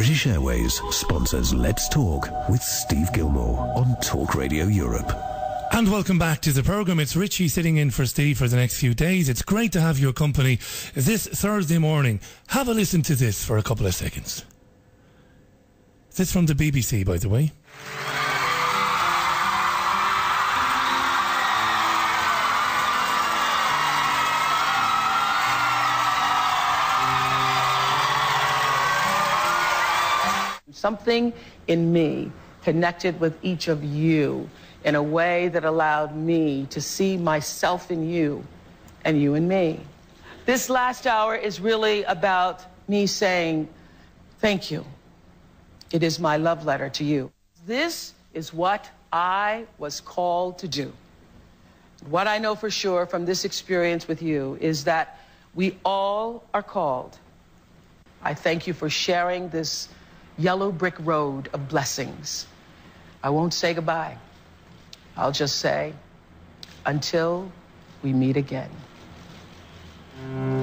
British Airways sponsors Let's Talk with Steve Gilmore on Talk Radio Europe. And welcome back to the programme. It's Richie sitting in for Steve for the next few days. It's great to have your company this Thursday morning. Have a listen to this for a couple of seconds. This from the BBC, by the way. Something in me connected with each of you in a way that allowed me to see myself in you and you in me. This last hour is really about me saying thank you. It is my love letter to you. This is what I was called to do. What I know for sure from this experience with you is that we all are called. I thank you for sharing this yellow brick road of blessings. I won't say goodbye. I'll just say, until we meet again.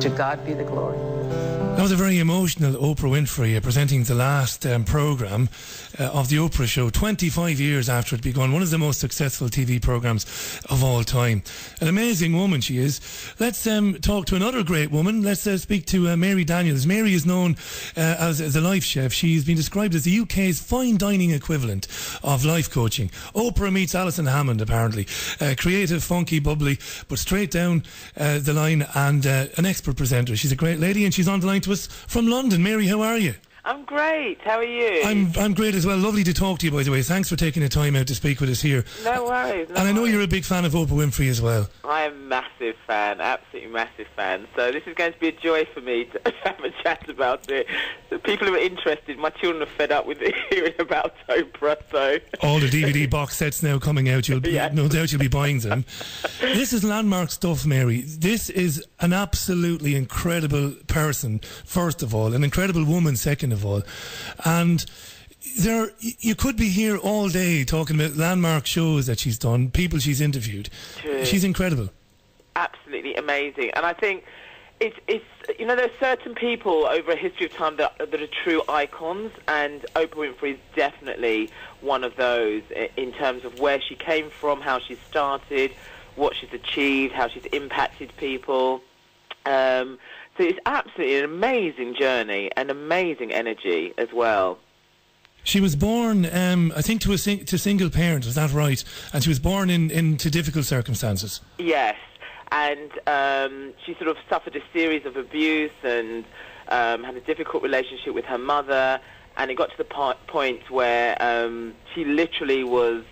To God be the glory. That was a very emotional Oprah Winfrey presenting the last programme of the Oprah Show, 25 years after it begun, one of the most successful TV programmes of all time. An amazing woman she is. Let's talk to another great woman. Let's speak to Mary Daniels. Mary is known as the life chef. She's been described as the UK's fine dining equivalent of life coaching. Oprah meets Alison Hammond, apparently. Creative, funky, bubbly, but straight down the line, and an expert presenter. She's a great lady, and she's on the line to us from London. Mary, how are you? I'm great. How are you? I'm great as well. Lovely to talk to you, by the way. Thanks for taking the time out to speak with us here. No worries. And I know you're a big fan of Oprah Winfrey as well. I am a massive fan, absolutely massive fan. So this is going to be a joy for me to have a chat about it. The people who are interested, my children are fed up with hearing about Oprah, so... All the DVD box sets now coming out. No doubt you'll be buying them. This is landmark stuff, Mary. This is an absolutely incredible person, first of all, an incredible woman, second of all. And you could be here all day talking about landmark shows that she's done, people she's interviewed. True. She's incredible. Absolutely amazing. And I think it's you know, there are certain people over a history of time that are true icons, and Oprah Winfrey is definitely one of those in terms of where she came from, how she started, what she's achieved, how she's impacted people. So it's absolutely an amazing journey and amazing energy as well. She was born, I think, to single parents, was that right? And she was born into difficult circumstances. Yes, and she sort of suffered a series of abuse and had a difficult relationship with her mother, and it got to the point where she literally was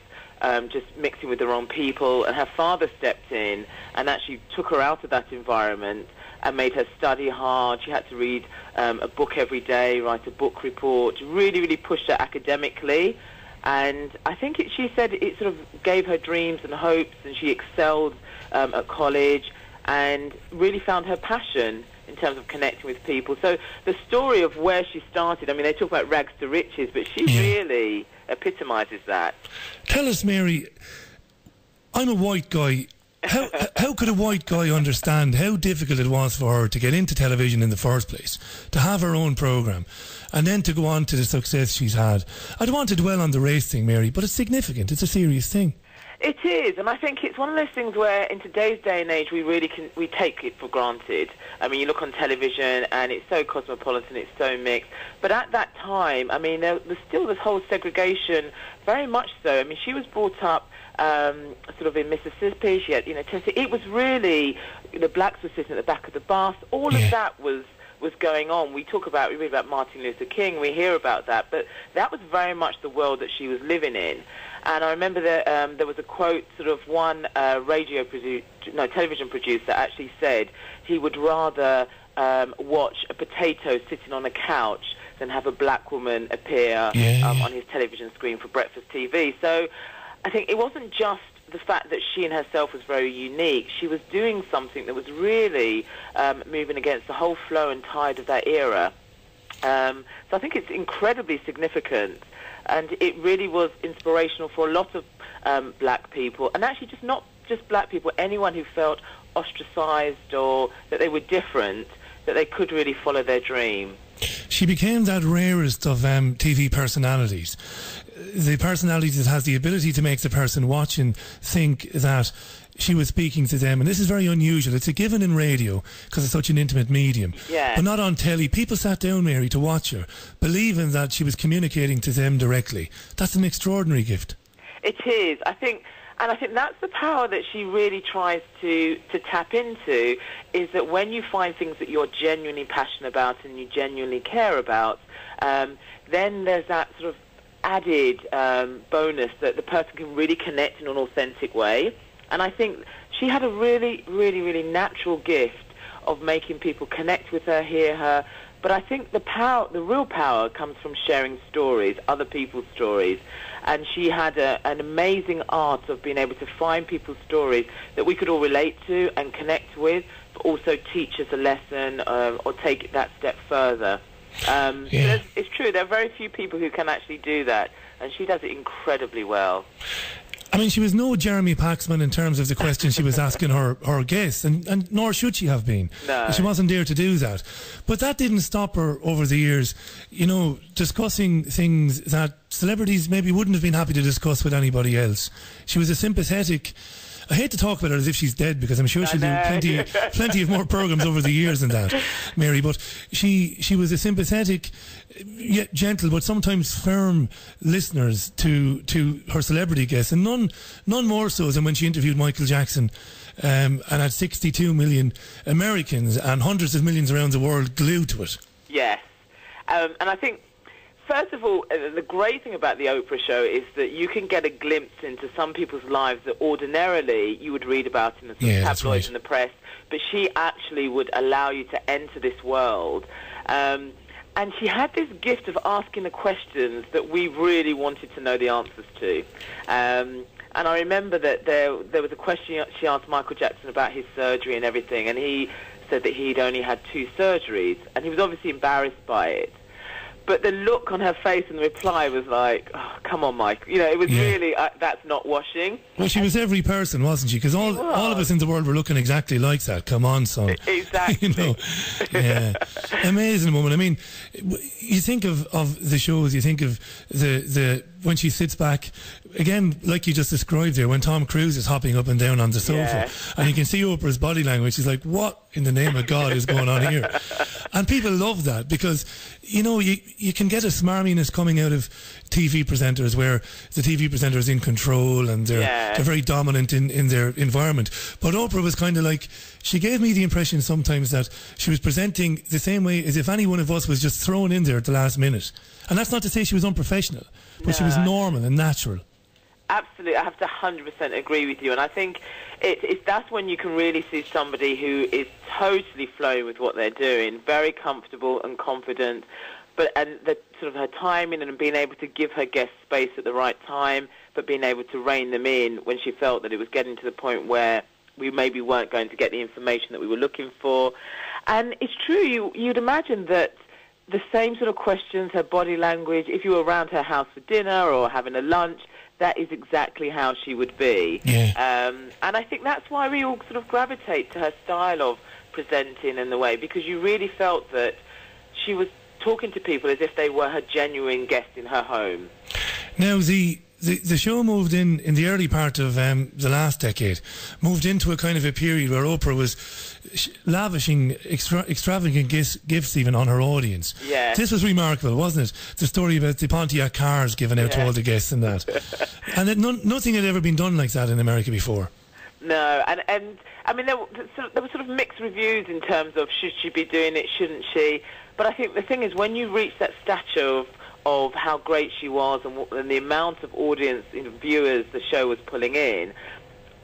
just mixing with the wrong people, and her father stepped in and actually took her out of that environment and made her study hard. She had to read a book every day, write a book report, really, really pushed her academically. And I think she said it sort of gave her dreams and hopes, and she excelled at college and really found her passion in terms of connecting with people. So the story of where she started, I mean, they talk about rags to riches, but she really epitomises that. Tell us, Mary, I'm a white guy. How could a white guy understand how difficult it was for her to get into television in the first place, to have her own programme, and then to go on to the success she's had? I don't want to dwell on the race thing, Mary, but it's significant. It's a serious thing. It is, and I think it's one of those things where in today's day and age we take it for granted. I mean, you look on television and it's so cosmopolitan, it's so mixed. But at that time, I mean, there was still this whole segregation, very much so. I mean, she was brought up sort of in Mississippi. She had, Tennessee. It was really, the blacks were sitting at the back of the bus. All of that was going on. We read about Martin Luther King, we hear about that, but that was very much the world that she was living in. And I remember that there was a quote, sort of one television producer actually said he would rather watch a potato sitting on a couch than have a black woman appear on his television screen for breakfast TV. So I think it wasn't just the fact that she in herself was very unique. She was doing something that was really moving against the whole flow and tide of that era. So I think it's incredibly significant, and it really was inspirational for a lot of black people, and actually not just black people, anyone who felt ostracized or that they were different, that they could really follow their dream. she became that rarest of TV personalities. The personality that has the ability to make the person watching think that she was speaking to them, and this is very unusual. It's a given in radio because it's such an intimate medium, but not on telly. People sat down, Mary, to watch her, believing that she was communicating to them directly. That's an extraordinary gift. It is. I think that's the power that she really tries to tap into, is that when you find things that you're genuinely passionate about and you genuinely care about, then there's that sort of added bonus that the person can really connect in an authentic way. And I think she had a really, really, really natural gift of making people connect with her, hear her. But I think the real power comes from sharing stories, other people's stories. And she had an amazing art of being able to find people's stories that we could all relate to and connect with, but also teach us a lesson or take it that step further. So it's true, there are very few people who can actually do that, and she does it incredibly well. I mean, she was no Jeremy Paxman in terms of the questions she was asking her guests, and nor should she have been. No. She wasn't there to do that. But that didn't stop her over the years, discussing things that celebrities maybe wouldn't have been happy to discuss with anybody else. She was a sympathetic... I hate to talk about her as if she's dead, because I'm sure she'll do plenty of more programmes over the years than that, Mary. But she was a sympathetic, yet gentle, but sometimes firm listeners to her celebrity guests, and none more so than when she interviewed Michael Jackson, and had 62 million Americans and hundreds of millions around the world glued to it. Yes, and I think, first of all, the great thing about the Oprah show is that you can get a glimpse into some people's lives that ordinarily you would read about in the tabloids and the press, but she actually would allow you to enter this world. And she had this gift of asking the questions that we really wanted to know the answers to. And I remember that there was a question she asked Michael Jackson about his surgery and everything, and he said that he'd only had 2 surgeries, and he was obviously embarrassed by it. But the look on her face and the reply was like, oh, come on, Mike. It was really, that's not washing. Well, she was every person, wasn't she? Because all of us in the world were looking exactly like that. Come on, son. Exactly. Amazing woman. I mean, you think of the shows, you think of the when she sits back, again, like you just described there, when Tom Cruise is hopping up and down on the sofa, and you can see Oprah's body language. She's like, what in the name of God is going on here? And people love that, because you can get a smarminess coming out of TV presenters, where the TV presenter is in control and they're very dominant in their environment. But Oprah was kind of like, she gave me the impression sometimes that she was presenting the same way as if any one of us was just thrown in there at the last minute. And that's not to say she was unprofessional, but she was normal and natural. Absolutely, I have to 100% agree with you, and I think that's when you can really see somebody who is totally flowing with what they're doing, very comfortable and confident, and the sort of her timing and being able to give her guests space at the right time, but being able to rein them in when she felt that it was getting to the point where we maybe weren't going to get the information that we were looking for. And it's true, you'd imagine that the same sort of questions, her body language, if you were around her house for dinner or having a lunch, that is exactly how she would be. And I think that's why we all sort of gravitate to her style of presenting in the way, because you really felt that she was talking to people as if they were her genuine guest in her home. Now, the show moved in the early part of the last decade, moved into a kind of a period where Oprah was lavishing extravagant gifts even on her audience. This was remarkable, wasn't it? The story about the Pontiac cars given out to all the guests and that. And nothing had ever been done like that in America before. No, and I mean, there were sort of mixed reviews in terms of should she be doing it, shouldn't she? But I think the thing is, when you reach that stature of how great she was and the amount of audience, viewers the show was pulling in,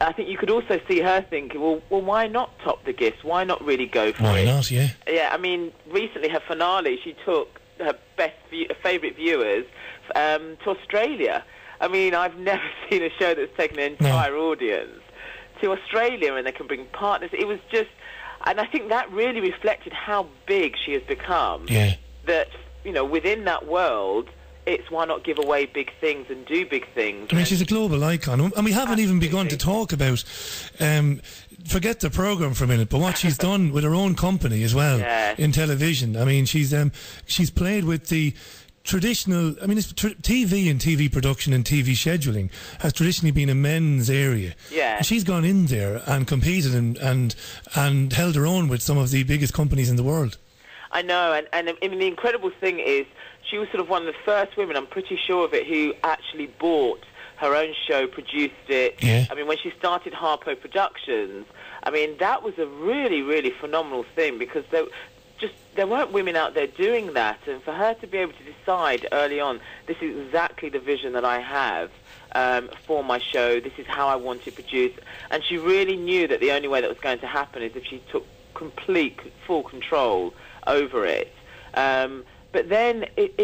I think you could also see her thinking, well, why not top the gifts? Why not really go for it? Why not, yeah. Yeah, I mean, recently her finale, she took her favourite viewers to Australia. I mean, I've never seen a show that's taken an entire audience to Australia, and they can bring partners. It was just... And I think that really reflected how big she has become. Yeah. That, within that world, it's why not give away big things and do big things. I mean, she's a global icon, and we haven't even begun to talk about, forget the programme for a minute, but what she's done with her own company as well in television. I mean, she's played with the traditional, I mean, TV and TV production and TV scheduling has traditionally been a men's area. Yeah. And she's gone in there and competed and held her own with some of the biggest companies in the world. I know, and I mean, the incredible thing is she was sort of one of the first women, I'm pretty sure of it, who actually bought her own show, produced it. Yeah. I mean, when she started Harpo Productions, I mean, that was a really, really phenomenal thing, because there weren't women out there doing that, and for her to be able to decide early on, this is exactly the vision that I have for my show, this is how I want it produced, and she really knew that the only way that was going to happen is if she took complete, full control over it. But then it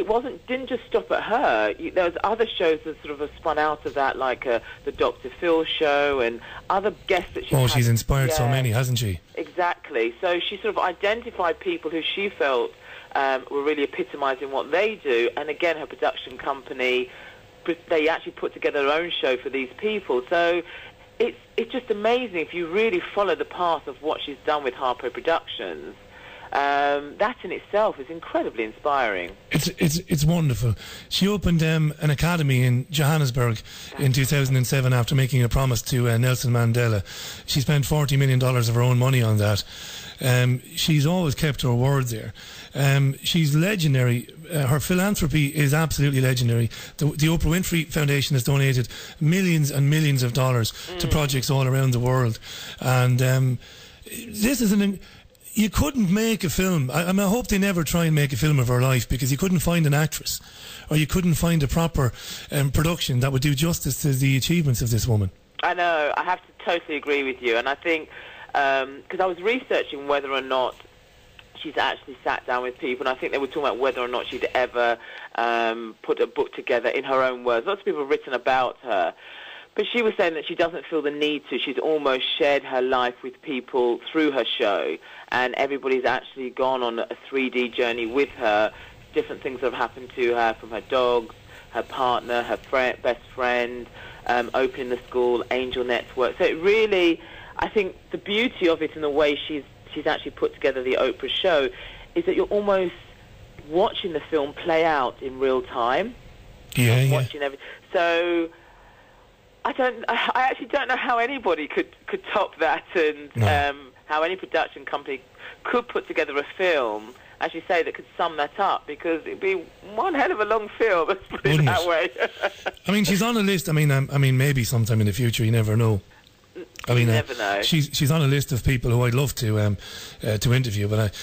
didn't just stop at her. There was other shows that sort of spun out of that, like the Dr. Phil show and other guests that she had. She's inspired so many, hasn't she? Exactly. So she sort of identified people who she felt were really epitomising what they do. And again, her production company, they actually put together their own show for these people. So it's just amazing if you really follow the path of what she's done with Harpo Productions. That in itself is incredibly inspiring. It's wonderful. She opened an academy in Johannesburg in 2007 after making a promise to Nelson Mandela. She spent $40 million of her own money on that. She's always kept her word there. She's legendary. Her philanthropy is absolutely legendary. The Oprah Winfrey Foundation has donated millions and millions of dollars to projects all around the world. And this is you couldn't make a film. I hope they never try and make a film of her life, because you couldn't find an actress, or you couldn't find a proper production that would do justice to the achievements of this woman. I know. I have to totally agree with you. And I think, because I was researching whether or not she's actually sat down with people, and I think they were talking about whether or not she'd ever put a book together in her own words. Lots of people have written about her. But she was saying that she doesn't feel the need to. She's almost shared her life with people through her show, and everybody's actually gone on a 3D journey with her. Different things have happened to her, from her dogs, her partner, her best friend, opening the school, Angel Network. So it really, I think the beauty of it and the way she's actually put together the Oprah show is that you're almost watching the film play out in real time. Yeah. Watching everything. So I actually don't know how anybody could top that, and how any production company could put together a film, as you say, that could sum that up, because it'd be one hell of a long film, let's put it that way. I mean, she's on a list. I mean, maybe sometime in the future, you never know. I mean, you never know. She's on a list of people who I'd love to interview, but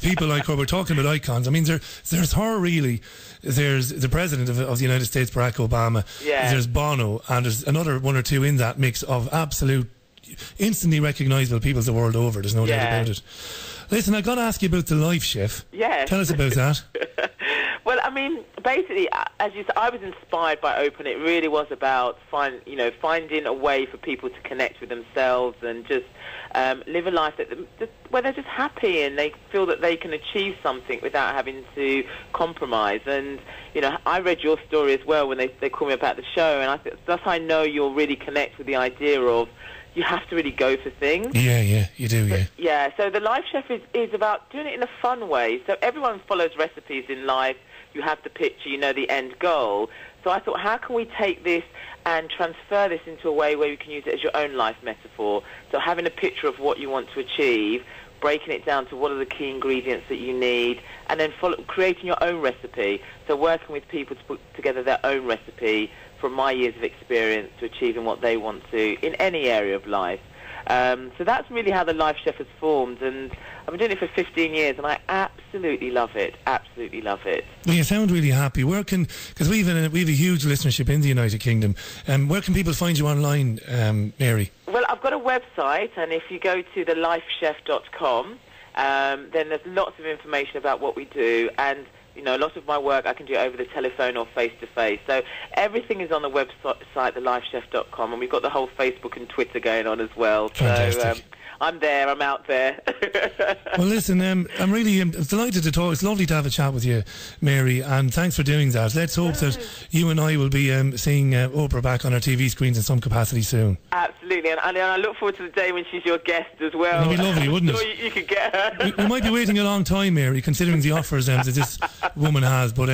people like her. We're talking about icons. I mean, there's her really. There's the president of the United States, Barack Obama. Yeah. There's Bono, and there's another one or two in that mix of absolute, instantly recognisable people the world over. There's no doubt about it. Listen, I've got to ask you about the Life Chef. Yeah. Tell us about that. Well, I mean, basically, as you said, I was inspired by Oprah, and it really was about finding a way for people to connect with themselves and just live a life where they're just happy and they feel that they can achieve something without having to compromise. And, I read your story as well when they called me about the show, and that's how I know you'll really connect with the idea of you have to really go for things. Yeah, you do, yeah. Yeah, so the Life Chef is about doing it in a fun way. So everyone follows recipes in life. You have the picture, the end goal. So I thought, how can we take this and transfer this into a way where you can use it as your own life metaphor? So having a picture of what you want to achieve, breaking it down to what are the key ingredients that you need, and then creating your own recipe. So working with people to put together their own recipe from my years of experience to achieving what they want to in any area of life. So that's really how the Life Chef has formed, and I've been doing it for 15 years, and I absolutely love it. Absolutely love it. Well, you sound really happy. Because we've a huge listenership in the United Kingdom. Where can people find you online, Mary? Well, I've got a website, and if you go to thelifechef.com, then there's lots of information about what we do, and a lot of my work I can do over the telephone or face-to-face. So everything is on the website, thelifechef.com, and we've got the whole Facebook and Twitter going on as well. Fantastic. So I'm there, I'm out there. Well, listen, I'm really delighted to talk. It's lovely to have a chat with you, Mary, and thanks for doing that. Let's hope that you and I will be seeing Oprah back on our TV screens in some capacity soon. Absolutely, and I look forward to the day when she's your guest as well. It'd be lovely, wouldn't it? Sure you could get her. We might be waiting a long time, Mary, considering the offers that this woman has. But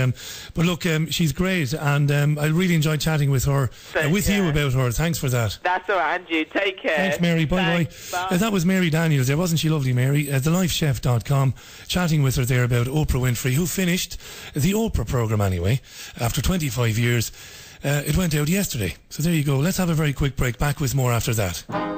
look, she's great, and I really enjoyed chatting with her, you about her. Thanks for that. That's all right, and you take care. Thanks, Mary. Bye. That was Mary Daniels there, wasn't she lovely, Mary? TheLifeChef.com, chatting with her there about Oprah Winfrey, who finished the Oprah programme anyway, after 25 years. It went out yesterday. So there you go. Let's have a very quick break. Back with more after that.